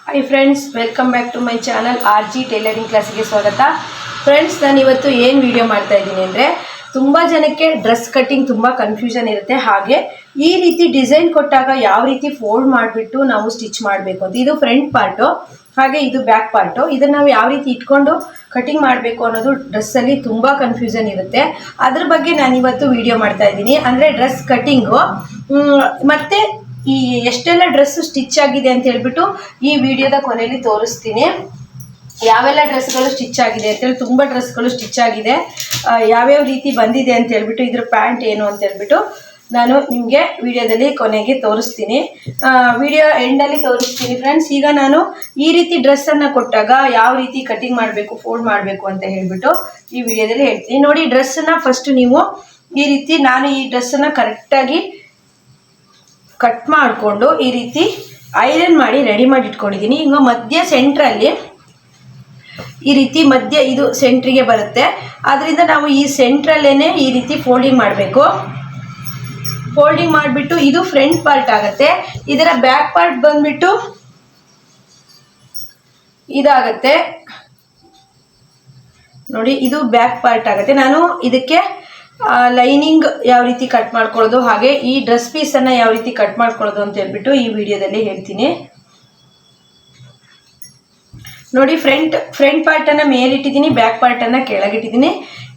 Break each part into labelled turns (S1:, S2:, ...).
S1: Hi friends, welcome back to my channel RG tailoring ಕ್ಲಾಸಿಗೆ ಸ್ವಾಗತ. Friends, ನಾನು ಇವತ್ತು ಏನು ವಿಡಿಯೋ ಮಾಡ್ತಾ ಇದ್ದೀನಿ ಅಂದರೆ, ತುಂಬ ಜನಕ್ಕೆ ಡ್ರೆಸ್ ಕಟ್ಟಿಂಗ್ ತುಂಬ ಕನ್ಫ್ಯೂಷನ್ ಇರುತ್ತೆ. ಹಾಗೆ ಈ ರೀತಿ ಡಿಸೈನ್ ಕೊಟ್ಟಾಗ ಯಾವ ರೀತಿ ಫೋಲ್ಡ್ ಮಾಡಿಬಿಟ್ಟು ನಾವು ಸ್ಟಿಚ್ ಮಾಡಬೇಕು ಅಂತ. ಇದು ಫ್ರಂಟ್ ಪಾರ್ಟು, ಹಾಗೆ ಇದು ಬ್ಯಾಕ್ ಪಾರ್ಟು. ಇದನ್ನು ನಾವು ಯಾವ ರೀತಿ ಇಟ್ಕೊಂಡು ಕಟಿಂಗ್ ಮಾಡಬೇಕು ಅನ್ನೋದು ಡ್ರೆಸ್ಸಲ್ಲಿ ತುಂಬ ಕನ್ಫ್ಯೂಷನ್ ಇರುತ್ತೆ. ಅದ್ರ ಬಗ್ಗೆ ನಾನು ಇವತ್ತು ವಿಡಿಯೋ ಮಾಡ್ತಾ ಇದ್ದೀನಿ. ಅಂದರೆ ಡ್ರೆಸ್ ಕಟ್ಟಿಂಗು ಮತ್ತು ಈ ಎಷ್ಟೆಲ್ಲ ಡ್ರೆಸ್ ಸ್ಟಿಚ್ ಆಗಿದೆ ಅಂತ ಹೇಳ್ಬಿಟ್ಟು ಈ ವಿಡಿಯೋದ ಕೊನೆಯಲ್ಲಿ ತೋರಿಸ್ತೀನಿ. ಯಾವೆಲ್ಲ ಡ್ರೆಸ್ಗಳು ಸ್ಟಿಚ್ ಆಗಿದೆ ಅಂತೇಳಿ, ತುಂಬ ಡ್ರೆಸ್ಗಳು ಸ್ಟಿಚ್ ಆಗಿದೆ, ಯಾವ್ಯಾವ ರೀತಿ ಬಂದಿದೆ ಅಂತ ಹೇಳ್ಬಿಟ್ಟು, ಇದ್ರ ಪ್ಯಾಂಟ್ ಏನು ಅಂತ ಹೇಳ್ಬಿಟ್ಟು ನಾನು ನಿಮಗೆ ವಿಡಿಯೋದಲ್ಲಿ ಕೊನೆಗೆ ತೋರಿಸ್ತೀನಿ. ವಿಡಿಯೋ ಎಂಡಲ್ಲಿ ತೋರಿಸ್ತೀನಿ ಫ್ರೆಂಡ್ಸ್. ಈಗ ನಾನು ಈ ರೀತಿ ಡ್ರೆಸ್ಸನ್ನು ಕೊಟ್ಟಾಗ ಯಾವ ರೀತಿ ಕಟಿಂಗ್ ಮಾಡಬೇಕು, ಫೋಲ್ಡ್ ಮಾಡಬೇಕು ಅಂತ ಹೇಳ್ಬಿಟ್ಟು ಈ ವಿಡಿಯೋದಲ್ಲಿ ಹೇಳ್ತೀನಿ. ನೋಡಿ, ಡ್ರೆಸ್ಸನ್ನು ಫಸ್ಟ್ ನೀವು ಈ ರೀತಿ, ನಾನು ಈ ಡ್ರೆಸ್ಸನ್ನು ಕರೆಕ್ಟಾಗಿ ಕಟ್ ಮಾಡಿಕೊಂಡು ಈ ರೀತಿ ಐರನ್ ಮಾಡಿ ರೆಡಿ ಮಾಡಿ ಇಟ್ಕೊಂಡಿದ್ದೀನಿ. ಈಗ ಮಧ್ಯ ಸೆಂಟ್ರಲ್ಲಿ ಈ ರೀತಿ ಮಧ್ಯ ಇದು ಸೆಂಟ್ರಿಗೆ ಬರುತ್ತೆ. ಆದ್ದರಿಂದ ನಾವು ಈ ಸೆಂಟ್ರಲ್ಲೇನೆ ಈ ರೀತಿ ಫೋಲ್ಡಿಂಗ್ ಮಾಡಬೇಕು. ಫೋಲ್ಡಿಂಗ್ ಮಾಡಿಬಿಟ್ಟು ಇದು ಫ್ರಂಟ್ ಪಾರ್ಟ್ ಆಗುತ್ತೆ. ಇದರ ಬ್ಯಾಕ್ ಪಾರ್ಟ್ ಬಂದ್ಬಿಟ್ಟು ಇದಾಗತ್ತೆ ನೋಡಿ, ಇದು ಬ್ಯಾಕ್ ಪಾರ್ಟ್ ಆಗುತ್ತೆ. ನಾನು ಇದಕ್ಕೆ ಲೈನಿಂಗ್ ಯಾವ ರೀತಿ ಕಟ್ ಮಾಡ್ಕೊಳ್ಳೋದು, ಹಾಗೆ ಈ ಡ್ರೆಸ್ ಪೀಸನ್ನು ಯಾವ ರೀತಿ ಕಟ್ ಮಾಡ್ಕೊಳ್ಳೋದು ಅಂತ ಹೇಳ್ಬಿಟ್ಟು ಈ ವಿಡಿಯೋದಲ್ಲಿ ಹೇಳ್ತೀನಿ. ನೋಡಿ, ಫ್ರಂಟ್ ಪಾರ್ಟನ್ನು ಮೇಲಿಟ್ಟಿದ್ದೀನಿ, ಬ್ಯಾಕ್ ಪಾರ್ಟನ್ನು ಕೆಳಗಿಟ್ಟಿದ್ದೀನಿ.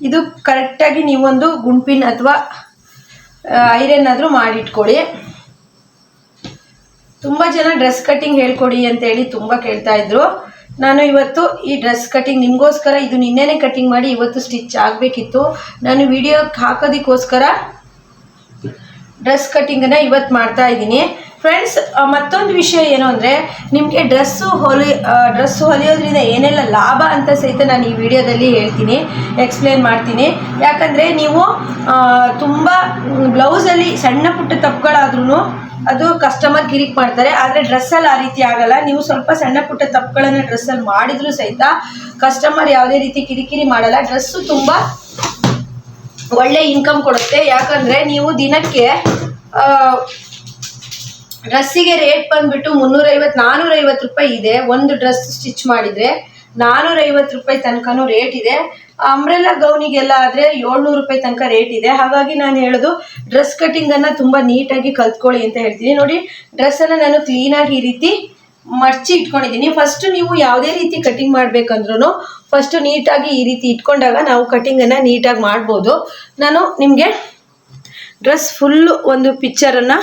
S1: ಇದು ಕರೆಕ್ಟಾಗಿ ನೀವೊಂದು ಗುಂಪಿನ ಅಥವಾ ಐರನ್ ಆದರೂ ಮಾಡಿಟ್ಕೊಳ್ಳಿ. ತುಂಬ ಜನ ಡ್ರೆಸ್ ಕಟ್ಟಿಂಗ್ ಹೇಳ್ಕೊಡಿ ಅಂತೇಳಿ ತುಂಬ ಕೇಳ್ತಾ ಇದ್ರು. ನಾನು ಇವತ್ತು ಈ ಡ್ರೆಸ್ ಕಟ್ಟಿಂಗ್ ನಿಮಗೋಸ್ಕರ, ಇದು ನಿನ್ನೆನೇ ಕಟ್ಟಿಂಗ್ ಮಾಡಿ ಇವತ್ತು ಸ್ಟಿಚ್ ಆಗಬೇಕಿತ್ತು. ನಾನು ವಿಡಿಯೋ ಹಾಕೋದಕ್ಕೋಸ್ಕರ ಡ್ರೆಸ್ ಕಟ್ಟಿಂಗನ್ನು ಇವತ್ತು ಮಾಡ್ತಾ ಇದ್ದೀನಿ ಫ್ರೆಂಡ್ಸ್. ಮತ್ತೊಂದು ವಿಷಯ ಏನು ಅಂದರೆ, ನಿಮಗೆ ಡ್ರೆಸ್ಸು ಹೊಲಿಯೋದ್ರಿಂದ ಏನೆಲ್ಲ ಲಾಭ ಅಂತ ಸಹಿತ ನಾನು ಈ ವಿಡಿಯೋದಲ್ಲಿ ಹೇಳ್ತೀನಿ, ಎಕ್ಸ್ಪ್ಲೇನ್ ಮಾಡ್ತೀನಿ. ಯಾಕಂದರೆ ನೀವು ತುಂಬ ಬ್ಲೌಸಲ್ಲಿ ಸಣ್ಣ ಪುಟ್ಟ ತಪ್ಪುಗಳಾದ್ರೂ ಅದು ಕಸ್ಟಮರ್ ಕಿರಿಕ್ ಮಾಡ್ತಾರೆ. ಆದರೆ ಡ್ರೆಸ್ಸಲ್ಲಿ ಆ ರೀತಿ ಆಗಲ್ಲ. ನೀವು ಸ್ವಲ್ಪ ಸಣ್ಣ ಪುಟ್ಟ ತಪ್ಪುಗಳನ್ನು ಡ್ರೆಸ್ಸಲ್ಲಿ ಮಾಡಿದರೂ ಸಹಿತ ಕಸ್ಟಮರ್ ಯಾವುದೇ ರೀತಿ ಕಿರಿಕಿರಿ ಮಾಡಲ್ಲ. ಡ್ರೆಸ್ಸು ತುಂಬ ಒಳ್ಳೆ ಇನ್ಕಮ್ ಕೊಡುತ್ತೆ. ಯಾಕಂದರೆ ನೀವು ದಿನಕ್ಕೆ ಡ್ರೆಸ್ಸಿಗೆ ರೇಟ್ ಬಂದುಬಿಟ್ಟು 350-450 ರೂಪಾಯಿ ಇದೆ. ಒಂದು ಡ್ರೆಸ್ ಸ್ಟಿಚ್ ಮಾಡಿದರೆ 450 ರೂಪಾಯಿ ತನಕನೂ ರೇಟ್ ಇದೆ. ಅಂಬ್ರೆಲಾ ಗೌನಿಗೆಲ್ಲ ಆದರೆ 700 ರೂಪಾಯಿ ತನಕ ರೇಟ್ ಇದೆ. ಹಾಗಾಗಿ ನಾನು ಹೇಳೋದು, ಡ್ರೆಸ್ ಕಟ್ಟಿಂಗನ್ನು ತುಂಬ ನೀಟಾಗಿ ಕಲ್ತ್ಕೊಳ್ಳಿ ಅಂತ ಹೇಳ್ತೀನಿ. ನೋಡಿ, ಡ್ರೆಸ್ಸನ್ನು ನಾನು ಕ್ಲೀನಾಗಿ ಈ ರೀತಿ ಮಡಚಿ ಇಟ್ಕೊಂಡಿದ್ದೀನಿ. ಫಸ್ಟು ನೀವು ಯಾವುದೇ ರೀತಿ ಕಟಿಂಗ್ ಮಾಡಬೇಕಂದ್ರೂ ಫಸ್ಟು ನೀಟಾಗಿ ಈ ರೀತಿ ಇಟ್ಕೊಂಡಾಗ ನಾವು ಕಟಿಂಗನ್ನು ನೀಟಾಗಿ ಮಾಡ್ಬೋದು. ನಾನು ನಿಮಗೆ ಡ್ರೆಸ್ ಫುಲ್ಲು ಒಂದು ಪಿಕ್ಚರನ್ನು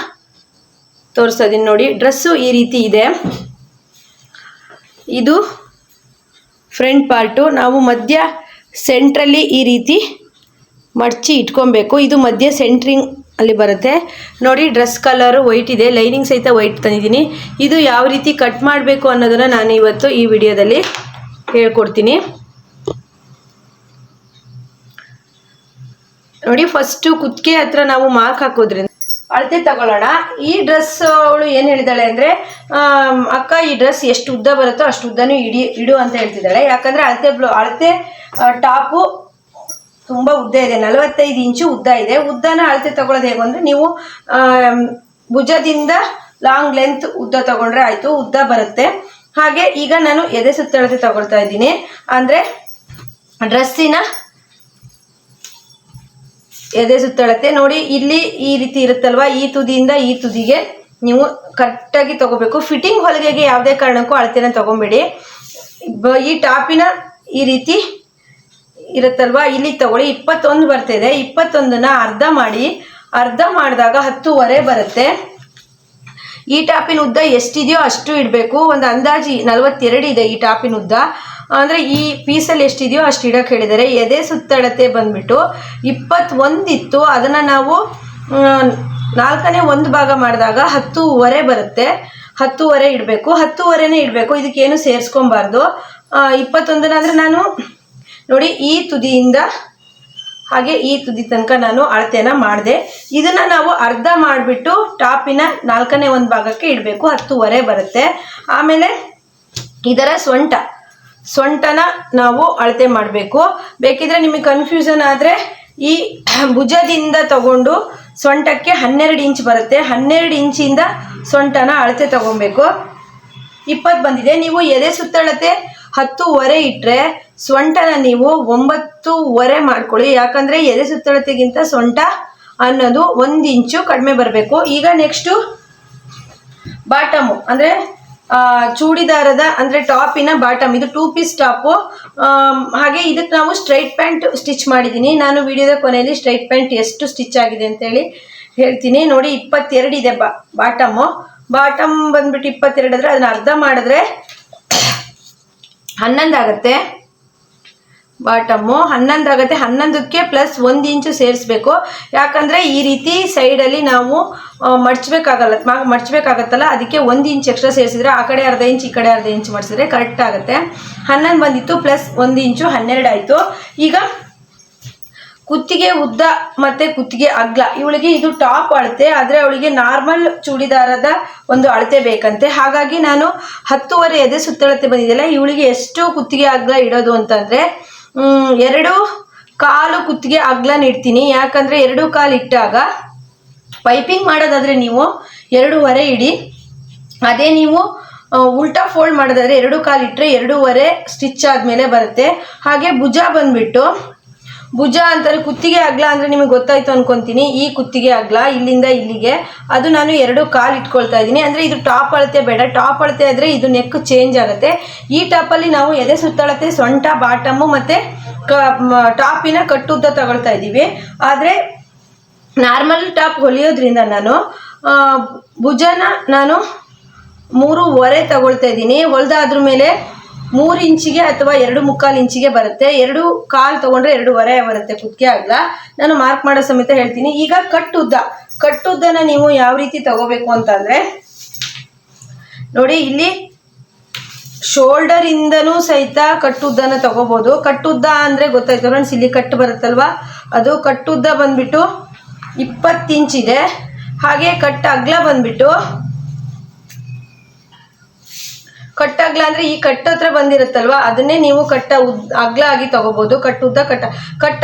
S1: ತೋರಿಸ್ತಾ ಇದ್ದೀನಿ. ನೋಡಿ, ಡ್ರೆಸ್ಸು ಈ ರೀತಿ ಇದೆ. ಇದು ಫ್ರಂಟ್ ಪಾರ್ಟು. ನಾವು ಮಧ್ಯ ಸೆಂಟ್ರಲ್ಲಿ ಈ ರೀತಿ ಮಡಚಿ ಇಟ್ಕೊಬೇಕು. ಇದು ಮಧ್ಯ ಸೆಂಟ್ರಿಂಗ್ ಅಲ್ಲಿ ಬರುತ್ತೆ. ನೋಡಿ, ಡ್ರೆಸ್ ಕಲರು ವೈಟ್ ಇದೆ, ಲೈನಿಂಗ್ ಸಹಿತ ವೈಟ್ ತಂದಿದ್ದೀನಿ. ಇದು ಯಾವ ರೀತಿ ಕಟ್ ಮಾಡಬೇಕು ಅನ್ನೋದನ್ನು ನಾನು ಇವತ್ತು ಈ ವಿಡಿಯೋದಲ್ಲಿ ಹೇಳ್ಕೊಡ್ತೀನಿ. ನೋಡಿ, ಫಸ್ಟು ಕುತ್ತಿಗೆ ಹತ್ರ ನಾವು ಮಾರ್ಕ್ ಹಾಕೋದ್ರಿಂದ ಅಳತೆ ತಗೊಳ್ಳೋಣ. ಈ ಡ್ರೆಸ್ ಅವಳು ಏನು ಹೇಳಿದಾಳೆ ಅಂದರೆ, ಅಕ್ಕ ಈ ಡ್ರೆಸ್ ಎಷ್ಟು ಉದ್ದ ಬರುತ್ತೋ ಅಷ್ಟು ಉದ್ದನೂ ಇಡು ಅಂತ ಹೇಳ್ತಿದ್ದಾಳೆ. ಯಾಕಂದರೆ ಅಳತೆ ಟಾಪು ತುಂಬ ಉದ್ದ ಇದೆ, 45 ಇಂಚು ಉದ್ದ ಇದೆ. ಉದ್ದನ ಅಳತೆ ತಗೊಳ್ಳೋದು ಹೇಗೆ ಅಂದರೆ, ನೀವು ಭುಜದಿಂದ ಲಾಂಗ್ ಲೆಂತ್ ಉದ್ದ ತಗೊಂಡ್ರೆ ಆಯಿತು, ಉದ್ದ ಬರುತ್ತೆ. ಹಾಗೆ ಈಗ ನಾನು ಎದೆ ಸುತ್ತಳತೆ ತಗೊಳ್ತಾ ಇದ್ದೀನಿ. ಅಂದರೆ ಡ್ರೆಸ್ಸಿನ ಎದೆ ಸುತ್ತಳತೆ ನೋಡಿ, ಇಲ್ಲಿ ಈ ರೀತಿ ಇರುತ್ತಲ್ವ, ಈ ತುದಿಯಿಂದ ಈ ತುದಿಗೆ ನೀವು ಕರೆಕ್ಟಾಗಿ ತಗೋಬೇಕು. ಫಿಟ್ಟಿಂಗ್ ಹೊಲಿಗೆಗೆ ಯಾವುದೇ ಕಾರಣಕ್ಕೂ ಅಳತೆನ ತಗೊಬೇಡಿ. ಈ ಟಾಪಿನ ಈ ರೀತಿ ಇರುತ್ತಲ್ವ, ಇಲ್ಲಿ ತಗೊಳ್ಳಿ. 21 ಬರ್ತಿದೆ. 21ನ ಅರ್ಧ ಮಾಡಿದಾಗ 10.5 ಬರುತ್ತೆ. ಈ ಟಾಪಿನ ಉದ್ದ ಎಷ್ಟಿದೆಯೋ ಅಷ್ಟು ಇಡಬೇಕು. ಒಂದು ಅಂದಾಜು 42 ಇದೆ ಈ ಟಾಪಿನ ಉದ್ದ. ಅಂದರೆ ಈ ಪೀಸಲ್ಲಿ ಎಷ್ಟಿದೆಯೋ ಅಷ್ಟು ಇಡೋಕ್ಕೆ ಹೇಳಿದ್ದಾರೆ. ಎದೆ ಸುತ್ತಳತೆ ಬಂದುಬಿಟ್ಟು 21 ಇತ್ತು. ಅದನ್ನು ನಾವು 4ನೇ 1 ಭಾಗ ಮಾಡಿದಾಗ 10.5 ಬರುತ್ತೆ. 10.5 ಇಡಬೇಕು. 10.5ನೇ ಇಡಬೇಕು. ಇದಕ್ಕೇನು ಸೇರಿಸ್ಕೊಬಾರ್ದು. 21 ಅಂದರೆ ನಾನು ನೋಡಿ, ಈ ತುದಿಯಿಂದ ಹಾಗೆ ಈ ತುದಿ ತನಕ ನಾನು ಅಳತೆನ ಮಾಡಿದೆ. ಇದನ್ನು ನಾವು ಅರ್ಧ ಮಾಡಿಬಿಟ್ಟು ಟಾಪಿನ 4ನೇ 1 ಭಾಗಕ್ಕೆ ಇಡಬೇಕು. 10.5 ಬರುತ್ತೆ. ಆಮೇಲೆ ಇದರ ಸೊಂಟನ ನಾವು ಅಳತೆ ಮಾಡಬೇಕು. ಬೇಕಿದ್ರೆ ನಿಮಗೆ ಕನ್ಫ್ಯೂಷನ್ ಆದರೆ ಈ ಭುಜದಿಂದ ತಗೊಂಡು ಸೊಂಟಕ್ಕೆ 12 ಇಂಚ್ ಬರುತ್ತೆ. 12 ಇಂಚಿಂದ ಸೊಂಟನ ಅಳತೆ ತಗೊಬೇಕು. 20 ಬಂದಿದೆ. ನೀವು ಎದೆ ಸುತ್ತಳತೆ 10.5 ಇಟ್ಟರೆ ಸೊಂಟನ ನೀವು 9.5 ಮಾಡ್ಕೊಳ್ಳಿ. ಯಾಕಂದರೆ ಎದೆ ಸುತ್ತಳತೆಗಿಂತ ಸೊಂಟ ಅನ್ನೋದು 1 ಇಂಚು ಕಡಿಮೆ ಬರಬೇಕು. ಈಗ ನೆಕ್ಸ್ಟು ಬಾಟಮು ಅಂದರೆ ಚೂಡಿದಾರದ ಅಂದರೆ ಟಾಪಿನ ಬಾಟಮ್, ಇದು 2 ಪೀಸ್ ಟಾಪು. ಹಾಗೆ ಇದಕ್ಕೆ ನಾವು ಸ್ಟ್ರೈಟ್ ಪ್ಯಾಂಟ್ ಸ್ಟಿಚ್ ಮಾಡಿದ್ದೀನಿ. ನಾನು ವಿಡಿಯೋದ ಕೊನೆಯಲ್ಲಿ ಸ್ಟ್ರೈಟ್ ಪ್ಯಾಂಟ್ ಎಷ್ಟು ಸ್ಟಿಚ್ ಆಗಿದೆ ಅಂತೇಳಿ ಹೇಳ್ತೀನಿ. ನೋಡಿ 22 ಇದೆ ಬಾಟಮ್ ಬಂದ್ಬಿಟ್ಟು 22 ಆದರೆ ಅದನ್ನ ಅರ್ಧ ಮಾಡಿದ್ರೆ 11 ಆಗುತ್ತೆ. ಬಾಟಮು 11 ಆಗುತ್ತೆ. 11ಕ್ಕೆ ಪ್ಲಸ್ 1 ಇಂಚು ಸೇರಿಸ್ಬೇಕು. ಯಾಕಂದರೆ ಈ ರೀತಿ ಸೈಡಲ್ಲಿ ನಾವು ಮಡ್ಚಬೇಕಾಗತ್ತಲ್ಲ, ಅದಕ್ಕೆ 1 ಇಂಚ್ ಎಕ್ಸ್ಟ್ರಾ ಸೇರಿಸಿದ್ರೆ ಆ ಕಡೆ ಅರ್ಧ ಇಂಚ್ ಈ ಕಡೆ ಅರ್ಧ ಇಂಚ್ ಮಾಡಿಸಿದ್ರೆ ಕರೆಕ್ಟ್ ಆಗುತ್ತೆ. 11 ಬಂದಿತ್ತು ಪ್ಲಸ್ 1 ಇಂಚು 12 ಆಯಿತು. ಈಗ ಕುತ್ತಿಗೆ ಉದ್ದ ಮತ್ತು ಕುತ್ತಿಗೆ ಅಗಲ, ಇವಳಿಗೆ ಇದು ಟಾಪ್ ಅಳತೆ, ಆದರೆ ಅವಳಿಗೆ ನಾರ್ಮಲ್ ಚೂಡಿದಾರದ ಒಂದು ಅಳತೆ ಬೇಕಂತೆ. ಹಾಗಾಗಿ ನಾನು 10.5 ಎದೆ ಸುತ್ತಳತೆ ಬಂದಿದೆಯಲ್ಲ, ಇವಳಿಗೆ ಎಷ್ಟು ಕುತ್ತಿಗೆ ಅಗಲ ಇಡೋದು ಅಂತಂದರೆ 2.25 ಕುತ್ತಿಗೆ ಅಗಲನ ಇಡ್ತೀನಿ. ಯಾಕಂದರೆ 2.25 ಇಟ್ಟಾಗ ಪೈಪಿಂಗ್ ಮಾಡೋದಾದರೆ ನೀವು 2.25 ಇಡಿ. ಅದೇ ನೀವು ಉಲ್ಟಾ ಫೋಲ್ಡ್ ಮಾಡೋದಾದರೆ 2.25 ಇಟ್ಟರೆ 2.25 ಸ್ಟಿಚ್ ಆದಮೇಲೆ ಬರುತ್ತೆ. ಹಾಗೆ ಭುಜ ಅಂತಾರೆ ಕುತ್ತಿಗೆ ಅಗಲ ಅಂದರೆ ನಿಮಗೆ ಗೊತ್ತಾಯಿತು ಅನ್ಕೊತೀನಿ. ಈ ಕುತ್ತಿಗೆ ಅಗಲ ಇಲ್ಲಿಂದ ಇಲ್ಲಿಗೆ ಅದು ನಾನು 2.25 ಇಟ್ಕೊಳ್ತಾ ಇದ್ದೀನಿ. ಅಂದರೆ ಇದು ಟಾಪ್ ಅಳತೆ ಬೇಡ, ಟಾಪ್ ಅಳತೆ ಆದರೆ ಇದು ನೆಕ್ ಚೇಂಜ್ ಆಗುತ್ತೆ. ಈ ಟಾಪಲ್ಲಿ ನಾವು ಎದೆ ಸುತ್ತಳತೆ, ಸೊಂಟ, ಬಾಟಮು ಮತ್ತು ಟಾಪಿನ ಕಟ್ಟುದ್ದ ತಗೊಳ್ತಾ ಇದ್ದೀವಿ. ಆದರೆ ನಾರ್ಮಲ್ ಟಾಪ್ ಹೊಲಿಯೋದ್ರಿಂದ ನಾನು ಭುಜನ 3.25 ತಗೊಳ್ತಾ ಇದ್ದೀನಿ. ಹೊಲಿದಾದ್ರ ಮೇಲೆ 3 ಇಂಚಿಗೆ ಅಥವಾ 2.25 ಇಂಚಿಗೆ ಬರುತ್ತೆ. 2.25 ತೊಗೊಂಡ್ರೆ 2.25 ಬರುತ್ತೆ ಕುತ್ತಿಗೆ ಅಗಲ. ನಾನು ಮಾರ್ಕ್ ಮಾಡೋ ಸಮೇತ ಹೇಳ್ತೀನಿ. ಈಗ ಕಟ್ಟುದ್ದನ ನೀವು ಯಾವ ರೀತಿ ತಗೋಬೇಕು ಅಂತಂದರೆ ನೋಡಿ, ಇಲ್ಲಿ ಶೋಲ್ಡರ್ ಇಂದನೂ ಸಹಿತ ಕಟ್ಟುದ್ದನ ತಗೋಬೋದು. ಕಟ್ಟುದ್ದ ಅಂದರೆ ಗೊತ್ತಾಯ್ತು ಫ್ರೆಂಡ್ಸ್, ಇಲ್ಲಿ ಕಟ್ಟು ಬರುತ್ತಲ್ವ, ಅದು ಕಟ್ಟುದ್ದ ಬಂದ್ಬಿಟ್ಟು 20 ಇಂಚಿದೆ. ಹಾಗೆ ಕಟ್ಟ ಅಗಲ ಬಂದ್ಬಿಟ್ಟು ಕಟ್ಟಗ್ಲ ಅಂದರೆ ಈ ಕಟ್ಟ ಹತ್ರ ಬಂದಿರುತ್ತಲ್ವ, ಅದನ್ನೇ ನೀವು ಅಗ್ಲ ಆಗಿ ತಗೋಬೋದು. ಕಟ್ಟುದ್ದ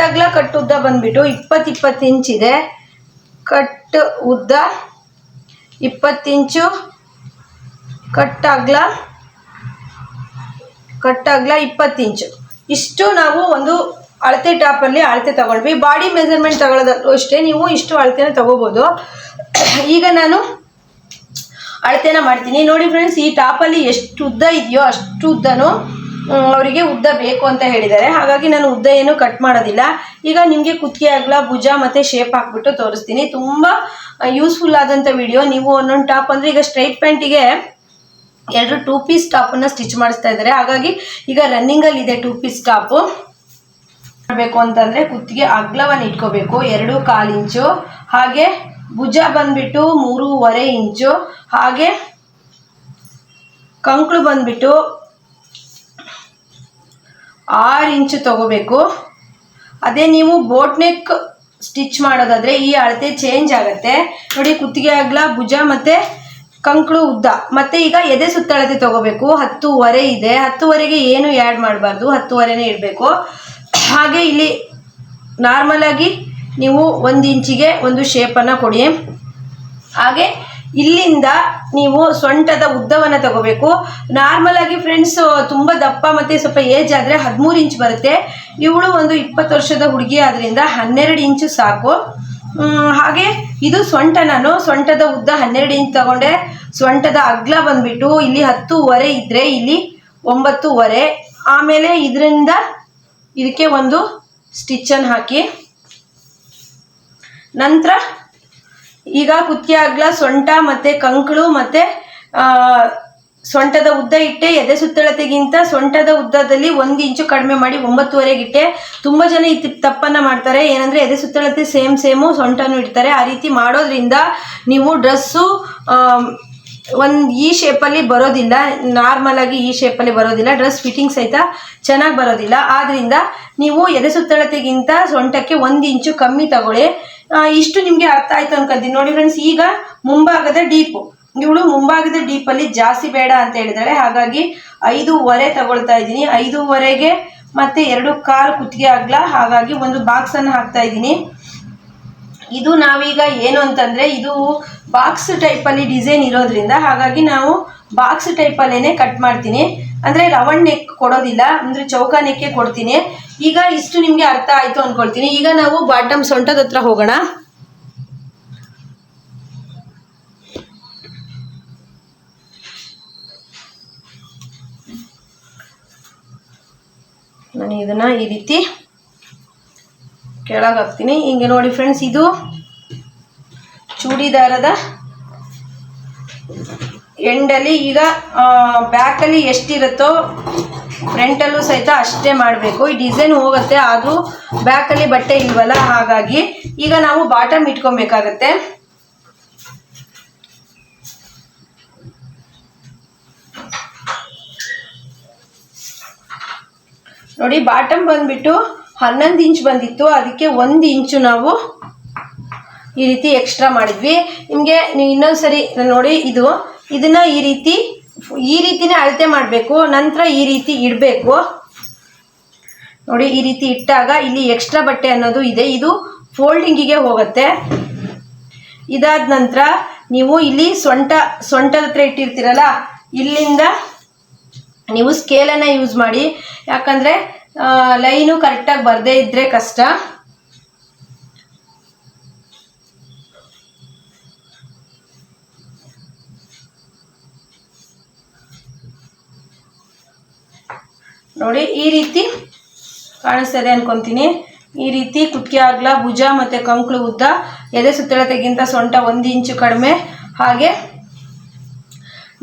S1: ಬಂದ್ಬಿಟ್ಟು 20 ಇಂಚಿದೆ. ಕಟ್ಟು ಉದ್ದ 20 ಇಂಚು, ಕಟ್ಟಗ್ಲ 20 ಇಂಚು. ಇಷ್ಟು ನಾವು ಒಂದು ಅಳತೆ ಟಾಪಲ್ಲಿ ಅಳತೆ ತಗೊಳ್ವಿ. ಬಾಡಿ ಮೆಜರ್ಮೆಂಟ್ ತಗೊಳ್ಳೋದಕ್ಕೂ ಅಷ್ಟೇ, ನೀವು ಇಷ್ಟು ಅಳತೆನ ತಗೋಬೋದು. ಈಗ ನಾನು ಅಳತೆನ ಮಾಡ್ತೀನಿ. ನೋಡಿ ಫ್ರೆಂಡ್ಸ್, ಈ ಟಾಪಲ್ಲಿ ಎಷ್ಟು ಉದ್ದ ಇದೆಯೋ ಅಷ್ಟು ಉದ್ದನೂ ಅವರಿಗೆ ಉದ್ದ ಬೇಕು ಅಂತ ಹೇಳಿದ್ದಾರೆ. ಹಾಗಾಗಿ ನಾನು ಉದ್ದ ಏನು ಕಟ್ ಮಾಡೋದಿಲ್ಲ. ಈಗ ನಿಮಗೆ ಕುತ್ತಿಗೆ ಅಗಲ, ಭುಜ ಮತ್ತು ಶೇಪ್ ಹಾಕ್ಬಿಟ್ಟು ತೋರಿಸ್ತೀನಿ. ತುಂಬ ಯೂಸ್ಫುಲ್ ಆದಂಥ ವಿಡಿಯೋ. ನೀವು ಒಂದೊಂದು ಟಾಪ್ ಅಂದರೆ ಈಗ ಸ್ಟ್ರೈಟ್ ಪ್ಯಾಂಟಿಗೆ 2 ಪೀಸ್ ಟಾಪನ್ನು ಸ್ಟಿಚ್ ಮಾಡಿಸ್ತಾ ಇದ್ದಾರೆ. ಹಾಗಾಗಿ ಈಗ ರನ್ನಿಂಗಲ್ಲಿದೆ 2 ಪೀಸ್ ಟಾಪು. ಮಾಡಬೇಕು ಅಂತಂದರೆ ಕುತ್ತಿಗೆ ಅಗಲವನ್ನು ಇಟ್ಕೋಬೇಕು 2.25 ಇಂಚು. ಹಾಗೆ ಭುಜ ಬಂದ್ಬಿಟ್ಟು 3.25 ಇಂಚು. ಹಾಗೆ ಕಂಕ್ಳು ಬಂದ್ಬಿಟ್ಟು 6 ಇಂಚು ತಗೋಬೇಕು. ಅದೇ ನೀವು ಬೋಟ್ ನೆಕ್ ಸ್ಟಿಚ್ ಮಾಡೋದಾದರೆ ಈ ಅಳತೆ ಚೇಂಜ್ ಆಗುತ್ತೆ. ನೋಡಿ, ಕುತ್ತಿಗೆ ಅಗಲ, ಭುಜ ಮತ್ತು ಕಂಕ್ಳು ಉದ್ದ. ಮತ್ತು ಈಗ ಎದೆ ಸುತ್ತಳತೆ ತಗೋಬೇಕು. 10.25 ಇದೆ. 10.25ಗೆ ಏನು ಆ್ಯಡ್ ಮಾಡಬಾರ್ದು, 10.25ನೇ ಇಡಬೇಕು. ಹಾಗೆ ಇಲ್ಲಿ ನಾರ್ಮಲಾಗಿ ನೀವು 1 ಇಂಚಿಗೆ ಒಂದು ಶೇಪನ್ನು ಕೊಡಿ. ಹಾಗೆ ಇಲ್ಲಿಂದ ನೀವು ಸೊಂಟದ ಉದ್ದವನ್ನು ತಗೋಬೇಕು. ನಾರ್ಮಲಾಗಿ ಫ್ರೆಂಡ್ಸ್ ತುಂಬ ದಪ್ಪ ಮತ್ತು ಸ್ವಲ್ಪ ಏಜ್ ಆದರೆ 13 ಇಂಚ್ ಬರುತ್ತೆ. ಇವಳು ಒಂದು 20 ವರ್ಷದ ಹುಡುಗಿ ಆದ್ದರಿಂದ 12 ಇಂಚು ಸಾಕು. ಹಾಗೆ ಇದು ನಾನು ಸೊಂಟದ ಉದ್ದ 12 ಇಂಚ್ ತಗೊಂಡೆ. ಸೊಂಟದ ಅಗಲ ಬಂದ್ಬಿಟ್ಟು ಇಲ್ಲಿ 10.25 ಇದ್ದರೆ ಇಲ್ಲಿ 9.25. ಆಮೇಲೆ ಇದರಿಂದ ಇದಕ್ಕೆ ಒಂದು ಸ್ಟಿಚ್ಚನ್ನು ಹಾಕಿ, ನಂತರ ಈಗ ಕುತ್ತಿಗೆ ಅಗಲ, ಸೊಂಟ ಮತ್ತು ಕಂಕಳು ಮತ್ತು ಸೊಂಟದ ಉದ್ದ ಇಟ್ಟೆ. ಎದೆ ಸುತ್ತಳತೆಗಿಂತ ಸೊಂಟದ ಉದ್ದದಲ್ಲಿ 1 ಇಂಚು ಕಡಿಮೆ ಮಾಡಿ 9.25 ಇಟ್ಟೆ. ತುಂಬ ಜನ ಈ ತಪ್ಪನ್ನು ಮಾಡ್ತಾರೆ. ಏನಂದರೆ ಎದೆ ಸುತ್ತಳತೆ ಸೇಮು ಸೊಂಟನೂ ಇಡ್ತಾರೆ. ಆ ರೀತಿ ಮಾಡೋದ್ರಿಂದ ನೀವು ಡ್ರೆಸ್ಸು ಈ ಶೇಪಲ್ಲಿ ಬರೋದಿಲ್ಲ. ನಾರ್ಮಲಾಗಿ ಈ ಶೇಪಲ್ಲಿ ಬರೋದಿಲ್ಲ. ಡ್ರೆಸ್ ಫಿಟ್ಟಿಂಗ್ ಸಹಿತ ಚೆನ್ನಾಗಿ ಬರೋದಿಲ್ಲ. ಆದ್ದರಿಂದ ನೀವು ಎದೆ ಸುತ್ತಳತೆಗಿಂತ ಸೊಂಟಕ್ಕೆ 1 ಇಂಚು ಕಮ್ಮಿ ತಗೊಳ್ಳಿ. ಇಷ್ಟು ನಿಮಗೆ ಅರ್ಥ ಆಯ್ತು ಅನ್ಕೊಳ್ತೀನಿ. ನೋಡಿ ಫ್ರೆಂಡ್ಸ್, ಈಗ ಮುಂಭಾಗದ ಡೀಪು, ಇವಳು ಮುಂಭಾಗದ ಡೀಪಲ್ಲಿ ಜಾಸ್ತಿ ಬೇಡ ಅಂತ ಹೇಳಿದಾಳೆ. ಹಾಗಾಗಿ 5.25 ತಗೊಳ್ತಾ ಇದ್ದೀನಿ. 5.25ಗೆ ಮತ್ತೆ 2.25 ಕುತ್ತಿಗೆ ಅಗಲ. ಹಾಗಾಗಿ ಒಂದು ಬಾಕ್ಸನ್ನು ಹಾಕ್ತಾ ಇದ್ದೀನಿ. ಇದು ನಾವೀಗ ಏನು ಅಂತಂದರೆ, ಇದು ಬಾಕ್ಸ್ ಟೈಪಲ್ಲಿ ಡಿಸೈನ್ ಇರೋದ್ರಿಂದ ಹಾಗಾಗಿ ನಾವು ಬಾಕ್ಸ್ ಟೈಪಲ್ಲೇ ಕಟ್ ಮಾಡ್ತೀನಿ. ಅಂದರೆ ರೌಂಡ್ ನೆಕ್ ಕೊಡೋದಿಲ್ಲ, ಅಂದರೆ ಚೌಕ ನೆಕ್ಕೆ ಕೊಡ್ತೀನಿ. ಈಗ ಇಷ್ಟು ನಿಮಗೆ ಅರ್ಥ ಆಯಿತು ಅಂದ್ಕೊಳ್ತೀನಿ. ಈಗ ನಾವು ಬಾಟಮ್ ಸೊಂಟದ ಹತ್ರ ಹೋಗೋಣ. ನಾನು ಇದನ್ನು ಈ ರೀತಿ ಕೆಳಗೆ ಹಾಕ್ತೀನಿ. ಹಿಂಗೆ ನೋಡಿ ಫ್ರೆಂಡ್ಸ್, ಇದು ಚೂಡಿದಾರದ ಎಂಡಲ್ಲಿ ಈಗ ಬ್ಯಾಕಲ್ಲಿ ಎಷ್ಟಿರುತ್ತೋ ಫ್ರಂಟಲ್ಲೂ ಸಹಿತ ಅಷ್ಟೇ ಮಾಡಬೇಕು. ಈ ಡಿಸೈನ್ ಹೋಗುತ್ತೆ, ಆದರೂ ಬ್ಯಾಕಲ್ಲಿ ಬಟ್ಟೆ ಇಲ್ವಲ್ಲ, ಹಾಗಾಗಿ ಈಗ ನಾವು ಬಾಟಮ್ ಇಟ್ಕೊಬೇಕಾಗತ್ತೆ. ನೋಡಿ, ಬಾಟಮ್ ಬಂದ್ಬಿಟ್ಟು 11 ಇಂಚ್ ಬಂದಿತ್ತು, ಅದಕ್ಕೆ 1 ಇಂಚು ನಾವು ಈ ರೀತಿ ಎಕ್ಸ್ಟ್ರಾ ಮಾಡಿದ್ವಿ. ನಿಮಗೆ ನೀವು ಇನ್ನೊಂದ್ಸರಿ ನೋಡಿ, ಇದನ್ನ ಈ ರೀತಿನೇ ಅಳತೆ ಮಾಡಬೇಕು. ನಂತರ ಈ ರೀತಿ ಇಡಬೇಕು. ನೋಡಿ, ಈ ರೀತಿ ಇಟ್ಟಾಗ ಇಲ್ಲಿ ಎಕ್ಸ್ಟ್ರಾ ಬಟ್ಟೆ ಅನ್ನೋದು ಇದೆ, ಇದು ಫೋಲ್ಡಿಂಗಿಗೆ ಹೋಗುತ್ತೆ. ಇದಾದ ನಂತರ ನೀವು ಇಲ್ಲಿ ಸೊಂಟದ ಹತ್ರ ಇಟ್ಟಿರ್ತೀರಲ್ಲ, ಇಲ್ಲಿಂದ ನೀವು ಸ್ಕೇಲನ್ನು ಯೂಸ್ ಮಾಡಿ. ಯಾಕಂದರೆ ಲೈನು ಕರೆಕ್ಟಾಗಿ ಬರದೇ ಇದ್ದರೆ ಕಷ್ಟ. ನೋಡಿ, ಈ ರೀತಿ ಕಾಣಿಸ್ತದೆ ಅನ್ಕೊತೀನಿ. ಈ ರೀತಿ ಕುತ್ತಿಗೆ ಅಗಲ, ಭುಜ ಮತ್ತು ಕಂಕ್ಳು ಉದ್ದ, ಎದೆ ಸುತ್ತಳತೆಗಿಂತ ಸೊಂಟ 1 ಇಂಚು ಕಡಿಮೆ, ಹಾಗೆ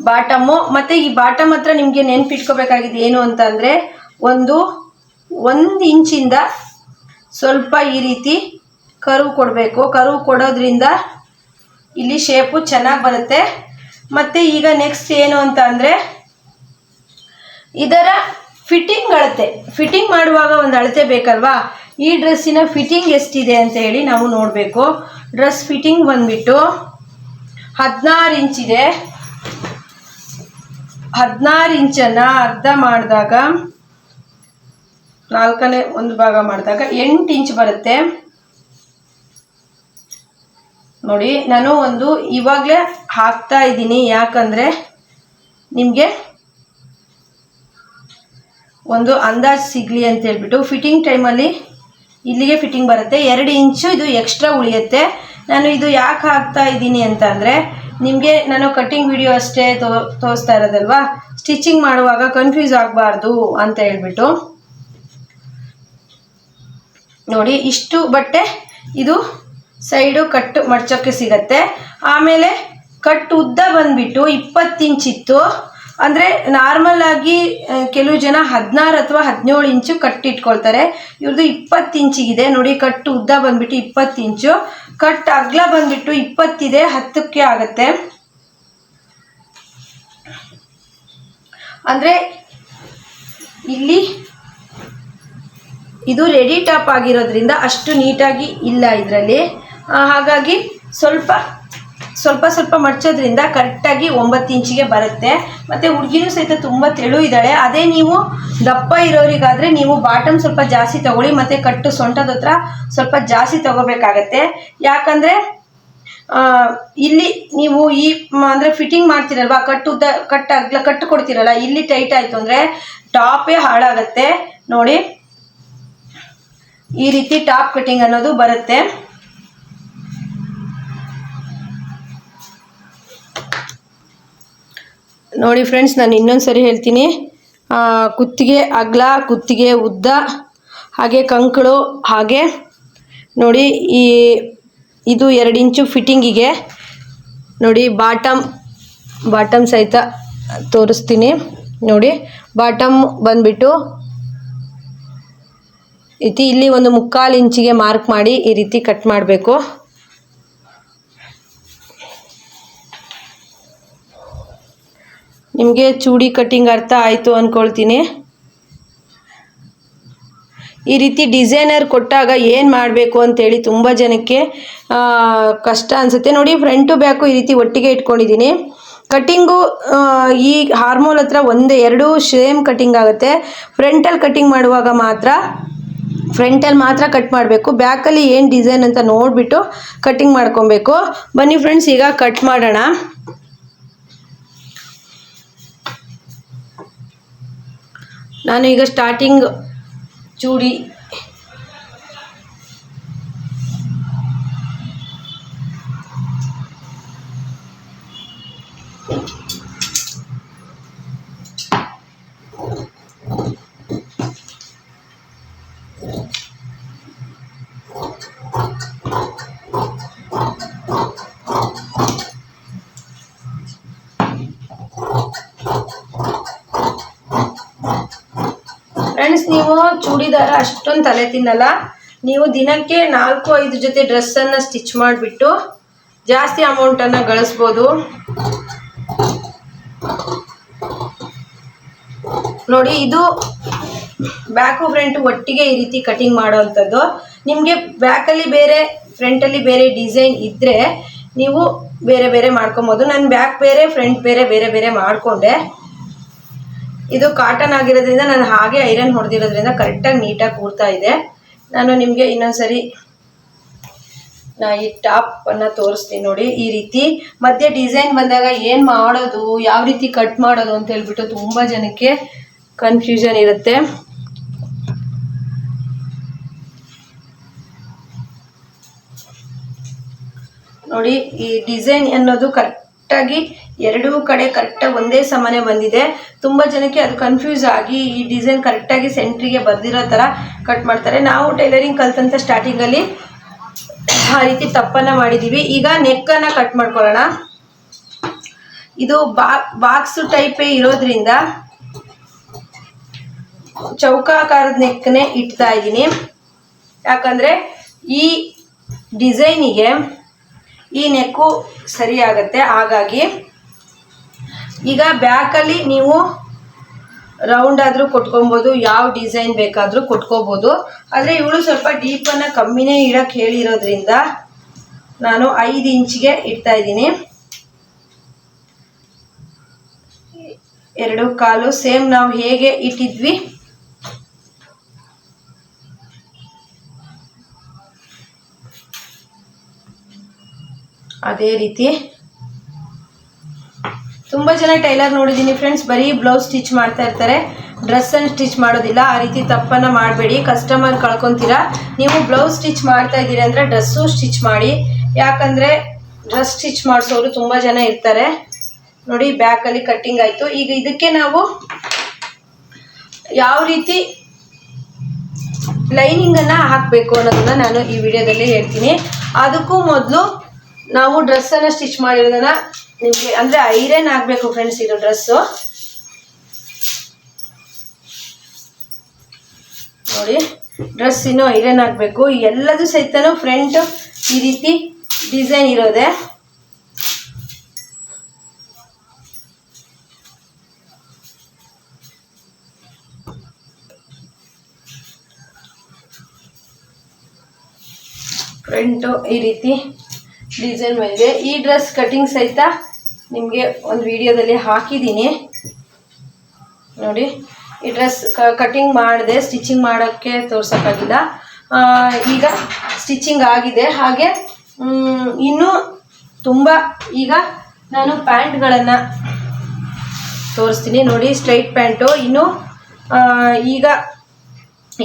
S1: ಬಾಟಮ್ಮು. ಮತ್ತು ಈ ಬಾಟಮ್ ಹತ್ರ ನಿಮಗೆ ನೆನ್ಪಿಟ್ಕೋಬೇಕಾಗಿದೆ ಏನು ಅಂತ ಅಂದರೆ, 1 ಇಂಚಿಂದ ಸ್ವಲ್ಪ ಈ ರೀತಿ ಕರ್ವ್ ಕೊಡಬೇಕು. ಕರ್ವ್ ಕೊಡೋದ್ರಿಂದ ಇಲ್ಲಿ ಶೇಪು ಚೆನ್ನಾಗಿ ಬರುತ್ತೆ. ಮತ್ತು ಈಗ ನೆಕ್ಸ್ಟ್ ಏನು ಅಂತ ಅಂದರೆ, ಇದರ ಫಿಟ್ಟಿಂಗ್ ಮಾಡುವಾಗ ಒಂದು ಅಳತೆ ಬೇಕಲ್ವಾ. ಈ ಡ್ರೆಸ್ಸಿನ ಫಿಟ್ಟಿಂಗ್ ಎಷ್ಟಿದೆ ಅಂತ ಹೇಳಿ ನಾವು ನೋಡಬೇಕು. ಡ್ರೆಸ್ ಫಿಟ್ಟಿಂಗ್ ಬಂದ್ಬಿಟ್ಟು 16 ಇಂಚಿದೆ. 16 ಇಂಚನ್ನು ಅರ್ಧ ಮಾಡಿದಾಗ, 4ನೇ 1 ಭಾಗ ಮಾಡಿದಾಗ 8 ಇಂಚ್ ಬರುತ್ತೆ. ನೋಡಿ, ನಾನು ಇವಾಗಲೇ ಹಾಕ್ತಾ ಇದ್ದೀನಿ, ಯಾಕಂದರೆ ನಿಮಗೆ ಒಂದು ಅಂದಾಜು ಸಿಗಲಿ ಅಂತ ಹೇಳ್ಬಿಟ್ಟು. ಫಿಟ್ಟಿಂಗ್ ಟೈಮಲ್ಲಿ ಇಲ್ಲಿಗೆ ಫಿಟ್ಟಿಂಗ್ ಬರುತ್ತೆ, 2 ಇಂಚು ಇದು ಎಕ್ಸ್ಟ್ರಾ ಉಳಿಯುತ್ತೆ. ನಾನು ಇದು ಯಾಕೆ ಹಾಕ್ತಾ ಇದ್ದೀನಿ ಅಂತ ಅಂದರೆ, ನಿಮಗೆ ನಾನು ಕಟ್ಟಿಂಗ್ ವಿಡಿಯೋ ಅಷ್ಟೇ ತೋರಿಸ್ತಾ ಇರೋದಲ್ವಾ, ಸ್ಟಿಚಿಂಗ್ ಮಾಡುವಾಗ ಕನ್ಫ್ಯೂಸ್ ಆಗಬಾರ್ದು ಅಂತ ಹೇಳ್ಬಿಟ್ಟು. ನೋಡಿ, ಇಷ್ಟು ಬಟ್ಟೆ ಇದು ಸೈಡು ಕಟ್ ಮಡ್ಚೋಕ್ಕೆ ಸಿಗತ್ತೆ. ಆಮೇಲೆ ಕಟ್ ಉದ್ದ ಬಂದ್ಬಿಟ್ಟು 20 ಇಂಚಿತ್ತು. ಅಂದರೆ ನಾರ್ಮಲ್ ಆಗಿ ಕೆಲವು ಜನ 16 ಅಥವಾ 17 ಇಂಚು ಕಟ್ ಇಟ್ಕೊಳ್ತಾರೆ. ಇವ್ರದ್ದು 20 ಇಂಚಿಗಿದೆ. ನೋಡಿ, ಕಟ್ಟು ಉದ್ದ ಬಂದ್ಬಿಟ್ಟು 20 ಇಂಚು, ಕಟ್ ಅಗಲ ಬಂದ್ಬಿಟ್ಟು 20 ಇದೆ, 10ಕ್ಕೆ ಆಗುತ್ತೆ. ಅಂದರೆ ಇಲ್ಲಿ ಇದು ರೆಡಿ ಟಾಪ್ ಆಗಿರೋದ್ರಿಂದ ಅಷ್ಟು ನೀಟಾಗಿ ಇಲ್ಲ ಇದರಲ್ಲಿ. ಹಾಗಾಗಿ ಸ್ವಲ್ಪ ಮಡ್ಚೋದ್ರಿಂದ ಕರೆಕ್ಟಾಗಿ 9 ಇಂಚಿಗೆ ಬರುತ್ತೆ. ಮತ್ತು ಹುಡುಗಿನೂ ಸಹಿತ ತುಂಬ ತೆಳು ಇದ್ದಾಳೆ. ಅದೇ ನೀವು ದಪ್ಪ ಇರೋರಿಗಾದರೆ ನೀವು ಬಾಟಮ್ ಸ್ವಲ್ಪ ಜಾಸ್ತಿ ತೊಗೊಳ್ಳಿ, ಮತ್ತು ಕಟ್ಟು ಸೊಂಟದ ಹತ್ರ ಸ್ವಲ್ಪ ಜಾಸ್ತಿ ತೊಗೋಬೇಕಾಗತ್ತೆ. ಯಾಕಂದರೆ ಇಲ್ಲಿ ನೀವು ಅಂದರೆ ಫಿಟ್ಟಿಂಗ್ ಮಾಡ್ತೀರಲ್ವ, ಕಟ್ಟು ಕೊಡ್ತೀರಲ್ಲ, ಇಲ್ಲಿ ಟೈಟ್ ಆಯಿತು ಅಂದರೆ ಟಾಪೇ ಹಾಳಾಗತ್ತೆ. ನೋಡಿ, ಈ ರೀತಿ ಟಾಪ್ ಕಟ್ಟಿಂಗ್ ಅನ್ನೋದು ಬರುತ್ತೆ. ನೋಡಿ ಫ್ರೆಂಡ್ಸ್, ನಾನು ಇನ್ನೊಂದು ಸರಿ ಹೇಳ್ತೀನಿ. ಕುತ್ತಿಗೆ ಅಗಲ, ಕುತ್ತಿಗೆ ಉದ್ದ, ಹಾಗೆ ಕಂಕಳು, ಹಾಗೆ ನೋಡಿ ಇದು 2 ಇಂಚು ಫಿಟ್ಟಿಂಗಿಗೆ. ನೋಡಿ, ಬಾಟಮ್ ಸಹಿತ ತೋರಿಸ್ತೀನಿ. ನೋಡಿ, ಬಾಟಮ್ ಬಂದ್ಬಿಟ್ಟು ಇಲ್ಲಿ 1/4 ಇಂಚಿಗೆ ಮಾರ್ಕ್ ಮಾಡಿ ಈ ರೀತಿ ಕಟ್ ಮಾಡಬೇಕು. ನಿಮಗೆ ಚೂಡಿ ಕಟ್ಟಿಂಗ್ ಅರ್ಥ ಆಯಿತು ಅಂದ್ಕೊಳ್ತೀನಿ. ಈ ರೀತಿ ಡಿಸೈನರ್ ಕೊಟ್ಟಾಗ ಏನು ಮಾಡಬೇಕು ಅಂತೇಳಿ ತುಂಬ ಜನಕ್ಕೆ ಕಷ್ಟ ಅನಿಸುತ್ತೆ. ನೋಡಿ, ಫ್ರಂಟು ಬ್ಯಾಕು ಈ ರೀತಿ ಒಟ್ಟಿಗೆ ಇಟ್ಕೊಂಡಿದ್ದೀನಿ. ಕಟ್ಟಿಂಗು ಈ ಹಾರ್ಮೋಲ್ ಹತ್ರ 1-2 ಸೇಮ್ ಕಟ್ಟಿಂಗ್ ಆಗುತ್ತೆ. ಫ್ರಂಟಲ್ಲಿ ಕಟ್ಟಿಂಗ್ ಮಾಡುವಾಗ ಮಾತ್ರ ಫ್ರಂಟಲ್ಲಿ ಮಾತ್ರ ಕಟ್ ಮಾಡಬೇಕು, ಬ್ಯಾಕಲ್ಲಿ ಏನು ಡಿಸೈನ್ ಅಂತ ನೋಡಿಬಿಟ್ಟು ಕಟ್ಟಿಂಗ್ ಮಾಡ್ಕೊಬೇಕು. ಬನ್ನಿ ಫ್ರೆಂಡ್ಸ್, ಈಗ ಕಟ್ ಮಾಡೋಣ. ನಾನು ಈಗ ಸ್ಟಾರ್ಟಿಂಗ್ ಚೂಡಿ ಫ್ರೆಂಡ್ಸ್, ನೀವು ಚೂಡಿದಾರ ಅಷ್ಟೊಂದು ತಲೆ ತಿನ್ನಲ್ಲ. ನೀವು ದಿನಕ್ಕೆ 4-5 ಜೊತೆ ಡ್ರೆಸ್ಸನ್ನು ಸ್ಟಿಚ್ ಮಾಡಿಬಿಟ್ಟು ಜಾಸ್ತಿ ಅಮೌಂಟನ್ನು ಗಳಿಸ್ಬೋದು. ನೋಡಿ, ಇದು ಬ್ಯಾಕು ಫ್ರಂಟು ಒಟ್ಟಿಗೆ ಈ ರೀತಿ ಕಟಿಂಗ್ ಮಾಡೋವಂಥದ್ದು. ನಿಮಗೆ ಬ್ಯಾಕಲ್ಲಿ ಬೇರೆ ಫ್ರಂಟಲ್ಲಿ ಬೇರೆ ಡಿಸೈನ್ ಇದ್ದರೆ ನೀವು ಬೇರೆ ಬೇರೆ ಮಾಡ್ಕೊಬೋದು. ನಾನು ಬ್ಯಾಕ್ ಬೇರೆ ಫ್ರಂಟ್ ಬೇರೆ ಬೇರೆ ಬೇರೆ ಮಾಡಿಕೊಂಡೆ. ಇದು ಕಾಟನ್ ಆಗಿರೋದ್ರಿಂದ ನಾನು ಹಾಗೆ ಐರನ್ ಹೊಡೆದಿರೋದ್ರಿಂದ ಕರೆಕ್ಟಾಗಿ ನೀಟಾಗಿ ಕೂರ್ತಾ ಇದೆ. ನಾನು ನಿಮಗೆ ಇನ್ನೊಂದ್ಸರಿ ಈ ಟಾಪನ್ನು ತೋರಿಸ್ತೀನಿ. ನೋಡಿ, ಈ ರೀತಿ ಮಧ್ಯೆ ಡಿಸೈನ್ ಬಂದಾಗ ಏನು ಮಾಡೋದು, ಯಾವ ರೀತಿ ಕಟ್ ಮಾಡೋದು ಅಂತ ಹೇಳ್ಬಿಟ್ಟು ತುಂಬ ಜನಕ್ಕೆ ಕನ್ಫ್ಯೂಷನ್ ಇರುತ್ತೆ. ನೋಡಿ, ಈ ಡಿಸೈನ್ ಅನ್ನೋದು ಕರೆಕ್ಟಾಗಿ ಎರಡೂ ಕಡೆ ಕರೆಕ್ಟಾಗಿ ಒಂದೇ ಸಮಾನೆ ಬಂದಿದೆ. ತುಂಬ ಜನಕ್ಕೆ ಅದು ಕನ್ಫ್ಯೂಸ್ ಆಗಿ ಈ ಡಿಸೈನ್ ಕರೆಕ್ಟಾಗಿ ಸೆಂಟ್ರಿಗೆ ಬರ್ದಿರೋ ಥರ ಕಟ್ ಮಾಡ್ತಾರೆ. ನಾವು ಟೈಲರಿಂಗ್ ಕಲ್ತಂತ ಸ್ಟಾರ್ಟಿಂಗಲ್ಲಿ ಆ ರೀತಿ ತಪ್ಪನ್ನು ಮಾಡಿದ್ದೀವಿ. ಈಗ ನೆಕ್ಕನ್ನು ಕಟ್ ಮಾಡ್ಕೊಳ್ಳೋಣ. ಇದು ಬಾಕ್ಸು ಟೈಪೇ ಇರೋದ್ರಿಂದ ಚೌಕಾಕಾರದ ನೆಕ್ಕನ್ನೇ ಇಡ್ತಾ ಇದ್ದೀನಿ. ಯಾಕಂದರೆ ಈ ಡಿಸೈನಿಗೆ ಈ ನೆಕ್ಕು ಸರಿಯಾಗತ್ತೆ. ಹಾಗಾಗಿ ಈಗ ಬ್ಯಾಕಲ್ಲಿ ನೀವು ರೌಂಡ್ ಆದರೂ ಕೊಟ್ಕೊಬೋದು, ಯಾವ ಡಿಸೈನ್ ಬೇಕಾದರೂ ಕೊಟ್ಕೋಬೋದು. ಆದರೆ ಇವಳು ಸ್ವಲ್ಪ ಡೀಪನ್ನು ಕಮ್ಮಿನೇ ಇಡೋಕ್ಕೆ ಹೇಳಿರೋದ್ರಿಂದ ನಾನು 5 ಇಂಚಿಗೆ ಇಡ್ತಾ ಇದ್ದೀನಿ. 2.25 ಸೇಮ್ ನಾವು ಹೇಗೆ ಇಟ್ಟಿದ್ವಿ ಅದೇ ರೀತಿ. ತುಂಬ ಜನ ಟೈಲರ್ ನೋಡಿದ್ದೀನಿ ಫ್ರೆಂಡ್ಸ್, ಬರೀ ಬ್ಲೌಸ್ ಸ್ಟಿಚ್ ಮಾಡ್ತಾ ಇರ್ತಾರೆ, ಡ್ರೆಸ್ಸನ್ನು ಸ್ಟಿಚ್ ಮಾಡೋದಿಲ್ಲ. ಆ ರೀತಿ ತಪ್ಪನ್ನು ಮಾಡಬೇಡಿ, ಕಸ್ಟಮರ್ ಕಳ್ಕೊತೀರಾ. ನೀವು ಬ್ಲೌಸ್ ಸ್ಟಿಚ್ ಮಾಡ್ತಾ ಇದ್ದೀರಿ ಅಂದರೆ ಡ್ರೆಸ್ಸು ಸ್ಟಿಚ್ ಮಾಡಿ. ಯಾಕಂದರೆ ಡ್ರೆಸ್ ಸ್ಟಿಚ್ ಮಾಡಿಸೋರು ತುಂಬ ಜನ ಇರ್ತಾರೆ. ನೋಡಿ, ಬ್ಯಾಕಲ್ಲಿ ಕಟ್ಟಿಂಗ್ ಆಯಿತು. ಈಗ ಇದಕ್ಕೆ ನಾವು ಯಾವ ರೀತಿ ಲೈನಿಂಗನ್ನು ಹಾಕಬೇಕು ಅನ್ನೋದನ್ನು ನಾನು ಈ ವಿಡಿಯೋದಲ್ಲಿ ಹೇಳ್ತೀನಿ. ಅದಕ್ಕೂ ಮೊದಲು ನಾವು ಡ್ರೆಸ್ಸನ್ನು ಸ್ಟಿಚ್ ಮಾಡಿರೋದನ್ನ ನಿಮಗೆ ಅಂದರೆ ಐರನ್ ಆಗಬೇಕು ಫ್ರೆಂಡ್ಸ್. ಇದು ಡ್ರೆಸ್ಸು ನೋಡಿ, ಡ್ರೆಸ್ ಇನ್ನೂ ಐರನ್ ಆಗಬೇಕು. ಎಲ್ಲದೂ ಸಹಿತನೂ ಫ್ರಂಟ್ ಈ ರೀತಿ ಡಿಸೈನ್ ಇರೋದೆ. ಫ್ರಂಟು ಈ ರೀತಿ ಡಿಸೈನ್ ಬಂದಿದೆ. ಈ ಡ್ರೆಸ್ ಕಟಿಂಗ್ ಸಹಿತ ನಿಮಗೆ ಒಂದು ವಿಡಿಯೋದಲ್ಲಿ ಹಾಕಿದ್ದೀನಿ ನೋಡಿ. ಈ ಡ್ರೆಸ್ ಕಟಿಂಗ್ ಮಾಡಿದೆ, ಸ್ಟಿಚಿಂಗ್ ಮಾಡೋಕ್ಕೆ ತೋರ್ಸೋಕ್ಕಾಗಿಲ್ಲ. ಈಗ ಸ್ಟಿಚಿಂಗ್ ಆಗಿದೆ. ಹಾಗೆ ಇನ್ನೂ ತುಂಬ ಈಗ ನಾನು ಪ್ಯಾಂಟ್ಗಳನ್ನು ತೋರಿಸ್ತೀನಿ ನೋಡಿ. ಸ್ಟ್ರೈಟ್ ಪ್ಯಾಂಟು ಇನ್ನೂ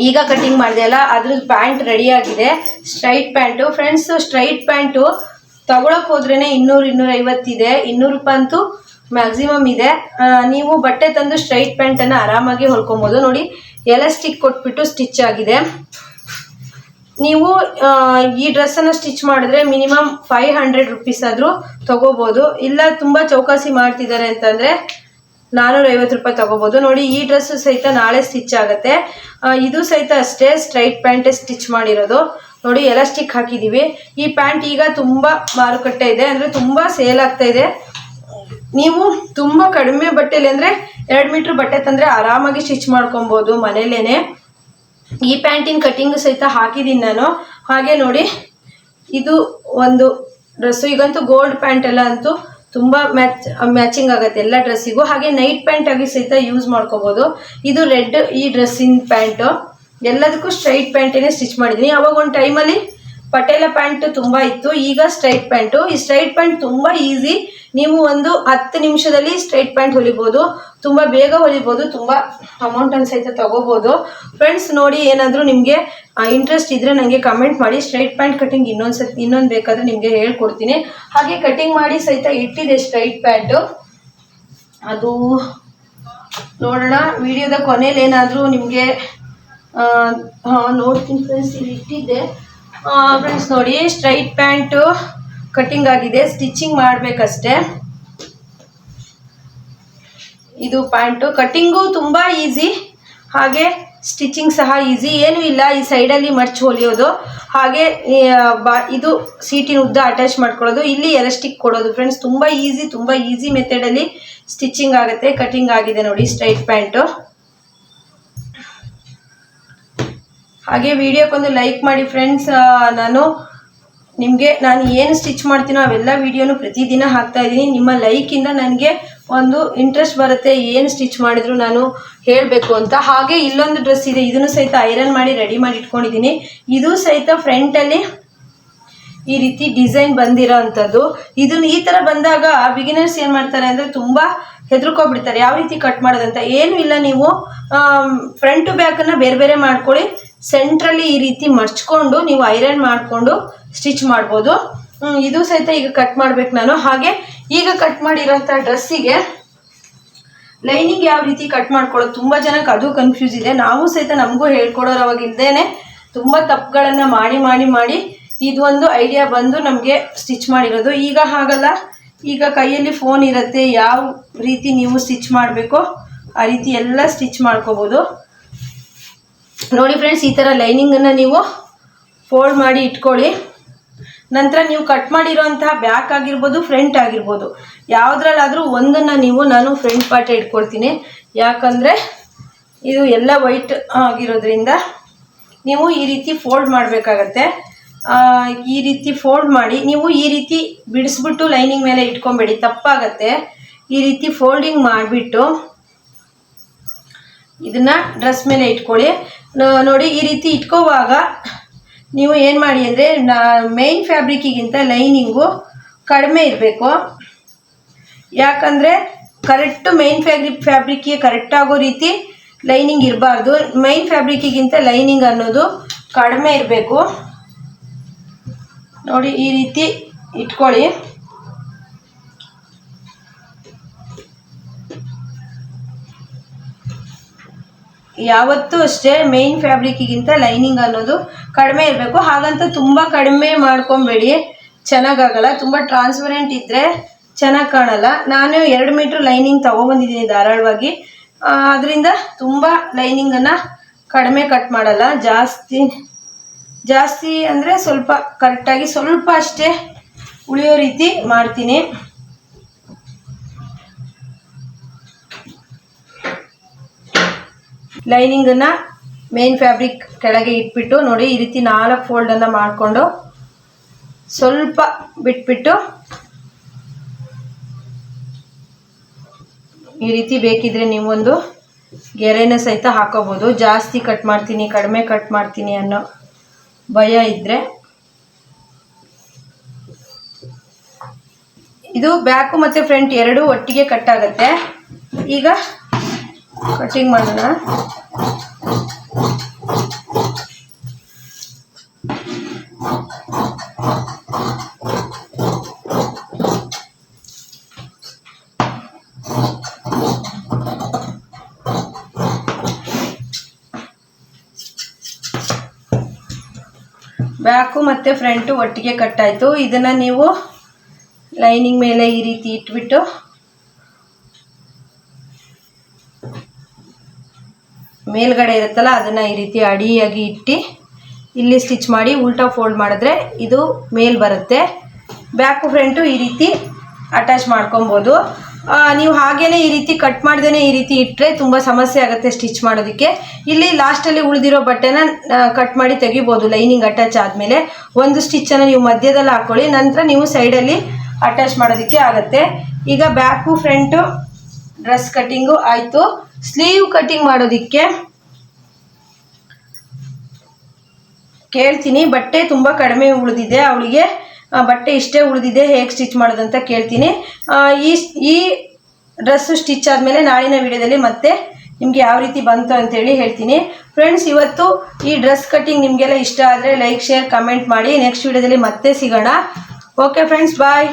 S1: ಈಗ ಕಟಿಂಗ್ ಮಾಡಿದೆ ಅಲ್ಲ, ಅದ್ರದ್ದು ಪ್ಯಾಂಟ್ ರೆಡಿಯಾಗಿದೆ. Straight pant friends, straight pant ತಗೊಳಕ್ಕೆ ಹೋದ್ರೇ 200-250 ಇದೆ. 200 ರೂಪಾಯಿ ಅಂತೂ ಮ್ಯಾಕ್ಸಿಮಮ್ ಇದೆ. ನೀವು ಬಟ್ಟೆ ತಂದು ಸ್ಟ್ರೈಟ್ ಪ್ಯಾಂಟನ್ನು ಆರಾಮಾಗಿ ಹೊಲ್ಕೊಬೋದು. ನೋಡಿ, ಎಲಾಸ್ಟಿಕ್ ಕೊಟ್ಬಿಟ್ಟು ಸ್ಟಿಚ್ ಆಗಿದೆ. ನೀವು ಈ ಡ್ರೆಸ್ಸನ್ನು ಸ್ಟಿಚ್ ಮಾಡಿದ್ರೆ ಮಿನಿಮಮ್ 500 ರುಪೀಸ್ ಆದರೂ ತೊಗೋಬೋದು. ಇಲ್ಲ ತುಂಬ ಚೌಕಾಸಿ ಮಾಡ್ತಿದ್ದಾರೆ ಅಂತಂದರೆ 450 ರೂಪಾಯಿ ತೊಗೋಬೋದು. ನೋಡಿ, ಈ ಡ್ರೆಸ್ಸು ಸಹಿತ ನಾಳೆ ಸ್ಟಿಚ್ ಆಗುತ್ತೆ. ಇದು ಸಹಿತ ಅಷ್ಟೇ, ಸ್ಟ್ರೈಟ್ ಪ್ಯಾಂಟೇ ಸ್ಟಿಚ್ ಮಾಡಿರೋದು. ನೋಡಿ, ಎಲಾಸ್ಟಿಕ್ ಹಾಕಿದ್ದೀವಿ. ಈ ಪ್ಯಾಂಟ್ ಈಗ ತುಂಬ ಮಾರುಕಟ್ಟೆ ಇದೆ, ಅಂದರೆ ತುಂಬ ಸೇಲ್ ಆಗ್ತಾ ಇದೆ. ನೀವು ತುಂಬ ಕಡಿಮೆ ಬಟ್ಟೆಲಿ ಅಂದರೆ 2 ಮೀಟ್ರ್ ಬಟ್ಟೆ ತಂದರೆ ಆರಾಮಾಗಿ ಸ್ಟಿಚ್ ಮಾಡ್ಕೊಬೋದು ಮನೇಲೇ. ಈ ಪ್ಯಾಂಟಿನ ಕಟ್ಟಿಂಗು ಸಹಿತ ಹಾಕಿದ್ದೀನಿ ನಾನು. ಹಾಗೆ ನೋಡಿ, ಇದು ಒಂದು ಡ್ರೆಸ್ಸು. ಈಗಂತೂ ಗೋಲ್ಡ್ ಪ್ಯಾಂಟ್ ಎಲ್ಲ ಅಂತೂ ತುಂಬ ಮ್ಯಾಚಿಂಗ್ ಆಗುತ್ತೆ ಎಲ್ಲ ಡ್ರೆಸ್ಸಿಗೂ. ಹಾಗೆ ನೈಟ್ ಪ್ಯಾಂಟ್ ಆಗಿ ಸಹಿತ ಯೂಸ್ ಮಾಡ್ಕೋಬೋದು. ಇದು ರೆಡ್ ಈ ಡ್ರೆಸ್ಸಿನ ಪ್ಯಾಂಟು. ಎಲ್ಲದಕ್ಕೂ ಸ್ಟ್ರೈಟ್ ಪ್ಯಾಂಟೇನೆ ಸ್ಟಿಚ್ ಮಾಡಿದ್ದೀನಿ. ಅವಾಗ ಒಂದು ಟೈಮಲ್ಲಿ ಪಟೇಲ ಪ್ಯಾಂಟ್ ತುಂಬ ಇತ್ತು, ಈಗ ಸ್ಟ್ರೈಟ್ ಪ್ಯಾಂಟು. ಈ ಸ್ಟ್ರೈಟ್ ಪ್ಯಾಂಟ್ ತುಂಬ ಈಸಿ, ನೀವು ಒಂದು 10 ನಿಮಿಷದಲ್ಲಿ ಸ್ಟ್ರೈಟ್ ಪ್ಯಾಂಟ್ ಹೊಲಿಬೋದು, ತುಂಬ ಬೇಗ ಹೊಲಿಬೋದು, ತುಂಬ ಅಮೌಂಟನ್ನು ಸಹಿತ ತೊಗೋಬೋದು. ಫ್ರೆಂಡ್ಸ್ ನೋಡಿ, ಏನಾದರೂ ನಿಮಗೆ ಇಂಟ್ರೆಸ್ಟ್ ಇದ್ದರೆ ನನಗೆ ಕಮೆಂಟ್ ಮಾಡಿ. ಸ್ಟ್ರೈಟ್ ಪ್ಯಾಂಟ್ ಕಟಿಂಗ್ ಇನ್ನೊಂದು ಬೇಕಾದರೆ ನಿಮಗೆ ಹೇಳ್ಕೊಡ್ತೀನಿ. ಹಾಗೆ ಕಟಿಂಗ್ ಮಾಡಿ ಸಹಿತ ಇಟ್ಟಿದೆ ಸ್ಟ್ರೈಟ್ ಪ್ಯಾಂಟು. ಅದು ನೋಡೋಣ ವಿಡಿಯೋದ ಕೊನೆಯಲ್ಲಿ ಏನಾದರೂ ನಿಮಗೆ ನೋಡ್ತೀನಿ ಫ್ರೆಂಡ್ಸ್. ಇಲ್ಲಿ ಇಟ್ಟಿದ್ದೆ ಫ್ರೆಂಡ್ಸ್. ನೋಡಿ, ಸ್ಟ್ರೈಟ್ ಪ್ಯಾಂಟು ಕಟಿಂಗ್ ಆಗಿದೆ, ಸ್ಟಿಚಿಂಗ್ ಮಾಡಬೇಕಷ್ಟೆ. ಇದು ಪ್ಯಾಂಟು ಕಟಿಂಗು ತುಂಬ ಈಸಿ, ಹಾಗೆ ಸ್ಟಿಚಿಂಗ್ ಸಹ ಈಸಿ. ಏನೂ ಇಲ್ಲ, ಈ ಸೈಡಲ್ಲಿ ಮಡ್ಚ್ ಹೊಲಿಯೋದು, ಹಾಗೆ ಇದು ಸೀಟಿನ ಉದ್ದ ಅಟ್ಯಾಚ್ ಮಾಡ್ಕೊಳ್ಳೋದು, ಇಲ್ಲಿ ಎಲಾಸ್ಟಿಕ್ ಕೊಡೋದು. ಫ್ರೆಂಡ್ಸ್ ತುಂಬ ಈಸಿ ಮೆಥಡಲ್ಲಿ ಸ್ಟಿಚಿಂಗ್ ಆಗುತ್ತೆ. ಕಟಿಂಗ್ ಆಗಿದೆ ನೋಡಿ ಸ್ಟ್ರೈಟ್ ಪ್ಯಾಂಟು. ಹಾಗೆ ವಿಡಿಯೋಕ್ಕೊಂದು ಲೈಕ್ ಮಾಡಿ ಫ್ರೆಂಡ್ಸ್. ನಾನು ಏನು ಸ್ಟಿಚ್ ಮಾಡ್ತೀನೋ ಅವೆಲ್ಲ ವಿಡಿಯೋನು ಪ್ರತಿದಿನ ಹಾಕ್ತಾ ಇದ್ದೀನಿ. ನಿಮ್ಮ ಲೈಕಿಂದ ನನಗೆ ಒಂದು ಇಂಟ್ರೆಸ್ಟ್ ಬರುತ್ತೆ, ಏನು ಸ್ಟಿಚ್ ಮಾಡಿದ್ರು ನಾನು ಹೇಳಬೇಕು ಅಂತ. ಹಾಗೆ ಇಲ್ಲೊಂದು ಡ್ರೆಸ್ ಇದೆ, ಇದನ್ನು ಸಹಿತ ಐರನ್ ಮಾಡಿ ರೆಡಿ ಮಾಡಿ ಇಟ್ಕೊಂಡಿದ್ದೀನಿ. ಇದು ಸಹಿತ ಫ್ರಂಟಲ್ಲಿ ಈ ರೀತಿ ಡಿಸೈನ್ ಬಂದಿರೋ ಅಂಥದ್ದು. ಈ ಥರ ಬಂದಾಗ ಬಿಗಿನರ್ಸ್ ಏನು ಮಾಡ್ತಾರೆ ಅಂದರೆ ತುಂಬ ಹೆದರ್ಕೊಬಿಡ್ತಾರೆ, ಯಾವ ರೀತಿ ಕಟ್ ಮಾಡೋದಂತ. ಏನೂ ಇಲ್ಲ, ನೀವು ಫ್ರಂಟ್ ಟು ಬ್ಯಾಕನ್ನು ಬೇರೆ ಬೇರೆ ಮಾಡ್ಕೊಳ್ಳಿ. ಸೆಂಟ್ರಲ್ಲಿ ಈ ರೀತಿ ಮರ್ಚ್ಕೊಂಡು ನೀವು ಐರನ್ ಮಾಡಿಕೊಂಡು ಸ್ಟಿಚ್ ಮಾಡ್ಬೋದು. ಇದು ಸಹಿತ ಈಗ ಕಟ್ ಮಾಡ್ಬೇಕು ನಾನು. ಹಾಗೆ ಈಗ ಕಟ್ ಮಾಡಿರೋಂಥ ಡ್ರೆಸ್ಸಿಗೆ ಲೈನಿಂಗ್ ಯಾವ ರೀತಿ ಕಟ್ ಮಾಡ್ಕೊಳ್ಳೋದು, ತುಂಬ ಜನಕ್ಕೆ ಅದು ಕನ್ಫ್ಯೂಸ್ ಇದೆ. ನಾವು ಸಹಿತ ನಮಗೂ ಹೇಳ್ಕೊಡೋರು ಅವಾಗ ಇಲ್ಲದೇನೆ ತುಂಬ ತಪ್ಪುಗಳನ್ನು ಮಾಡಿ ಇದು ಒಂದು ಐಡಿಯಾ ಬಂದು ನಮಗೆ ಸ್ಟಿಚ್ ಮಾಡಿರೋದು. ಈಗ ಹಾಗಲ್ಲ, ಈಗ ಕೈಯಲ್ಲಿ ಫೋನ್ ಇರುತ್ತೆ, ಯಾವ ರೀತಿ ನೀವು ಸ್ಟಿಚ್ ಮಾಡಬೇಕೋ ಆ ರೀತಿ ಎಲ್ಲ ಸ್ಟಿಚ್ ಮಾಡ್ಕೋಬೋದು. ನೋಡಿ ಫ್ರೆಂಡ್ಸ್, ಈ ಥರ ಲೈನಿಂಗನ್ನು ನೀವು ಫೋಲ್ಡ್ ಮಾಡಿ ಇಟ್ಕೊಳ್ಳಿ. ನಂತರ ನೀವು ಕಟ್ ಮಾಡಿರೋಂತಹ ಬ್ಯಾಕ್ ಆಗಿರ್ಬೋದು, ಫ್ರಂಟ್ ಆಗಿರ್ಬೋದು, ಯಾವುದ್ರಲ್ಲಾದರೂ ಒಂದನ್ನು ನಾನು ಫ್ರಂಟ್ ಪಾರ್ಟೇ ಇಟ್ಕೊಳ್ತೀನಿ. ಯಾಕಂದರೆ ಇದು ಎಲ್ಲ ವೈಟ್ ಆಗಿರೋದ್ರಿಂದ ನೀವು ಈ ರೀತಿ ಫೋಲ್ಡ್ ಮಾಡಬೇಕಾಗತ್ತೆ. ಈ ರೀತಿ ಫೋಲ್ಡ್ ಮಾಡಿ ನೀವು ಈ ರೀತಿ ಬಿಡಿಸ್ಬಿಟ್ಟು ಲೈನಿಂಗ್ ಮೇಲೆ ಇಟ್ಕೊಬೇಡಿ, ತಪ್ಪಾಗತ್ತೆ. ಈ ರೀತಿ ಫೋಲ್ಡಿಂಗ್ ಮಾಡಿಬಿಟ್ಟು ಇದನ್ನು ಡ್ರೆಸ್ ಮೇಲೆ ಇಟ್ಕೊಳ್ಳಿ. ನೋಡಿ, ಈ ರೀತಿ ಇಟ್ಕೋವಾಗ ನೀವು ಏನು ಮಾಡಿ ಅಂದರೆ ಮೇನ್ ಫ್ಯಾಬ್ರಿಕ್ಕಿಗಿಂತ ಲೈನಿಂಗು ಕಡಿಮೆ ಇರಬೇಕು. ಯಾಕಂದರೆ ಕರೆಕ್ಟು ಮೇನ್ ಫ್ಯಾಬ್ರಿಕ್ಕಿಗೆ ಕರೆಕ್ಟಾಗೋ ರೀತಿ ಲೈನಿಂಗ್ ಇರಬಾರ್ದು. ಮೇನ್ ಫ್ಯಾಬ್ರಿಕ್ಕಿಗಿಂತ ಲೈನಿಂಗ್ ಅನ್ನೋದು ಕಡಿಮೆ ಇರಬೇಕು. ನೋಡಿ, ಈ ರೀತಿ ಇಟ್ಕೊಳ್ಳಿ. ಯಾವತ್ತೂ ಅಷ್ಟೇ ಮೇನ್ ಫ್ಯಾಬ್ರಿಕ್ಕಿಗಿಂತ ಲೈನಿಂಗ್ ಅನ್ನೋದು ಕಡಿಮೆ ಇರಬೇಕು. ಹಾಗಂತ ತುಂಬ ಕಡಿಮೆ ಮಾಡ್ಕೊಬೇಡಿ, ಚೆನ್ನಾಗಾಗಲ್ಲ. ತುಂಬ ಟ್ರಾನ್ಸ್ಪರೆಂಟ್ ಇದ್ದರೆ ಚೆನ್ನಾಗಿ ಕಾಣಲ್ಲ. ನಾನು 2 ಮೀಟ್ರ್ ಲೈನಿಂಗ್ ತೊಗೊಬಂದಿದ್ದೀನಿ ಧಾರಾಳವಾಗಿ, ಅದರಿಂದ ತುಂಬ ಲೈನಿಂಗನ್ನು ಕಡಿಮೆ ಕಟ್ ಮಾಡಲ್ಲ. ಜಾಸ್ತಿ ಅಂದರೆ ಸ್ವಲ್ಪ ಕರೆಕ್ಟಾಗಿ ಸ್ವಲ್ಪ ಅಷ್ಟೇ ಉಳಿಯೋ ರೀತಿ ಮಾಡ್ತೀನಿ. ಲೈನಿಂಗನ್ನು ಮೇನ್ ಫ್ಯಾಬ್ರಿಕ್ ಕೆಳಗೆ ಇಟ್ಬಿಟ್ಟು ನೋಡಿ, ಈ ರೀತಿ 4 ಫೋಲ್ಡನ್ನು ಮಾಡಿಕೊಂಡು ಸ್ವಲ್ಪ ಬಿಟ್ಬಿಟ್ಟು ಈ ರೀತಿ ಬೇಕಿದ್ರೆ ನೀವೊಂದು ಗೆರೆನ ಸಹಿತ ಹಾಕೋಬೋದು. ಜಾಸ್ತಿ ಕಟ್ ಮಾಡ್ತೀನಿ, ಕಡಿಮೆ ಕಟ್ ಮಾಡ್ತೀನಿ ಅನ್ನೋ ಭಯ ಇದ್ದರೆ. ಇದು ಬ್ಯಾಕು ಮತ್ತು ಫ್ರಂಟ್ ಎರಡೂ ಒಟ್ಟಿಗೆ ಕಟ್ ಆಗುತ್ತೆ. ಈಗ ಕಟಿಂಗ್ ಮಾಡೋಣ. ಬ್ಯಾಕು ಮತ್ತು ಫ್ರಂಟು ಒಟ್ಟಿಗೆ ಕಟ್ಟಾಯಿತು. ಇದನ್ನು ನೀವು ಲೈನಿಂಗ್ ಮೇಲೆ ಈ ರೀತಿ ಇಟ್ಬಿಟ್ಟು ಮೇಲ್ಗಡೆ ಇರುತ್ತಲ್ಲ ಅದನ್ನು ಈ ರೀತಿ ಅಡಿಯಾಗಿ ಇಟ್ಟು ಇಲ್ಲಿ ಸ್ಟಿಚ್ ಮಾಡಿ ಉಲ್ಟಾ ಫೋಲ್ಡ್ ಮಾಡಿದ್ರೆ ಇದು ಮೇಲ್ ಬರುತ್ತೆ. ಬ್ಯಾಕು ಫ್ರಂಟು ಈ ರೀತಿ ಅಟ್ಯಾಚ್ ಮಾಡ್ಕೊಬೋದು. ನೀವು ಹಾಗೇನೆ ಈ ರೀತಿ ಕಟ್ ಮಾಡ್ದೇನೆ ಈ ರೀತಿ ಇಟ್ಟರೆ ತುಂಬ ಸಮಸ್ಯೆ ಆಗುತ್ತೆ ಸ್ಟಿಚ್ ಮಾಡೋದಕ್ಕೆ. ಇಲ್ಲಿ ಲಾಸ್ಟಲ್ಲಿ ಉಳಿದಿರೋ ಬಟ್ಟೆನ ಕಟ್ ಮಾಡಿ ತೆಗಿಬೋದು. ಲೈನಿಂಗ್ ಅಟ್ಯಾಚ್ ಆದಮೇಲೆ ಒಂದು ಸ್ಟಿಚ್ಚನ್ನು ನೀವು ಮಧ್ಯದಲ್ಲಿ ಹಾಕ್ಕೊಳ್ಳಿ, ನಂತರ ನೀವು ಸೈಡಲ್ಲಿ ಅಟ್ಯಾಚ್ ಮಾಡೋದಕ್ಕೆ ಆಗುತ್ತೆ. ಈಗ ಬ್ಯಾಕು ಫ್ರಂಟು ಡ್ರೆಸ್ ಕಟ್ಟಿಂಗು ಆಯಿತು. ಸ್ಲೀವ್ ಕಟ್ಟಿಂಗ್ ಮಾಡೋದಕ್ಕೆ ಕೇಳ್ತೀನಿ. ಬಟ್ಟೆ ತುಂಬ ಕಡಿಮೆ ಉಳಿದಿದೆ, ಅವಳಿಗೆ ಬಟ್ಟೆ ಇಷ್ಟೇ ಉಳಿದಿದೆ, ಹೇಗೆ ಸ್ಟಿಚ್ ಮಾಡೋದಂತ ಕೇಳ್ತೀನಿ. ಈ ಡ್ರೆಸ್ಸು ಸ್ಟಿಚ್ ಆದಮೇಲೆ ನಾಳಿನ ವಿಡಿಯೋದಲ್ಲಿ ಮತ್ತೆ ನಿಮಗೆ ಯಾವ ರೀತಿ ಬಂತು ಅಂತೇಳಿ ಹೇಳ್ತೀನಿ. ಫ್ರೆಂಡ್ಸ್, ಇವತ್ತು ಈ ಡ್ರೆಸ್ ಕಟ್ಟಿಂಗ್ ನಿಮಗೆಲ್ಲ ಇಷ್ಟ ಆದರೆ ಲೈಕ್, ಶೇರ್, ಕಮೆಂಟ್ ಮಾಡಿ. ನೆಕ್ಸ್ಟ್ ವಿಡಿಯೋದಲ್ಲಿ ಮತ್ತೆ ಸಿಗೋಣ. ಓಕೆ ಫ್ರೆಂಡ್ಸ್, ಬಾಯ್.